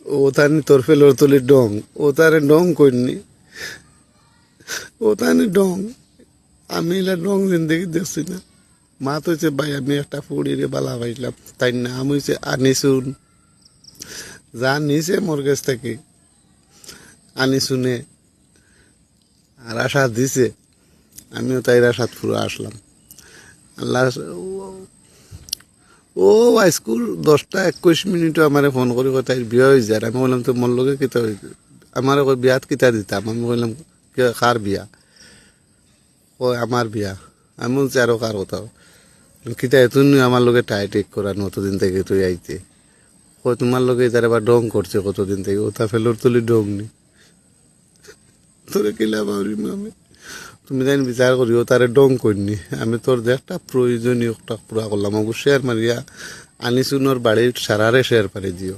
ও তানি তোর ফেলোর তুলি ডং ও তারে ডং করিনি ও তানি ডং আমি এলা ডং জিন্দগি দেখছি না মা তো হচ্ছে ভাই আমি একটা ফুড়িরে বালা পাইলাম তাই নাম হয়েছে আনিসুন যা নিছে মোর কাছ থেকে আনিসুনে আর আশা দিছে আমিও তাই আশাত পুরো আসলাম আল্লাহ ও স্কুল 10:21 আমার ফোন করে তাই বিয়া হয়ে যায় আমি বললাম তো মোর লগে কিতা আমার বিয়াত কিতা দিতাম আমি বললাম কার বিয়া ও আমার বিয়া আমি বলছি আরো কার কোথাও কিতা এতুন আমার লগে টাই টেক করান কতদিন থেকে তুই আইতে ও তোমার লগে তার আবার ডং করছে কতদিন থেকে ওটা ফেলোর তুলি ডং নি তোরে কিলা বাউরি আমি তুমি জানি বিচার করিও তারে ডং করিনি আমি তোর যে একটা প্রয়োজনীয় পুরা করলাম অবশ্যই আর মারিয়া আনিসুনোর বাড়ির সারারে শেয়ার পারে দিও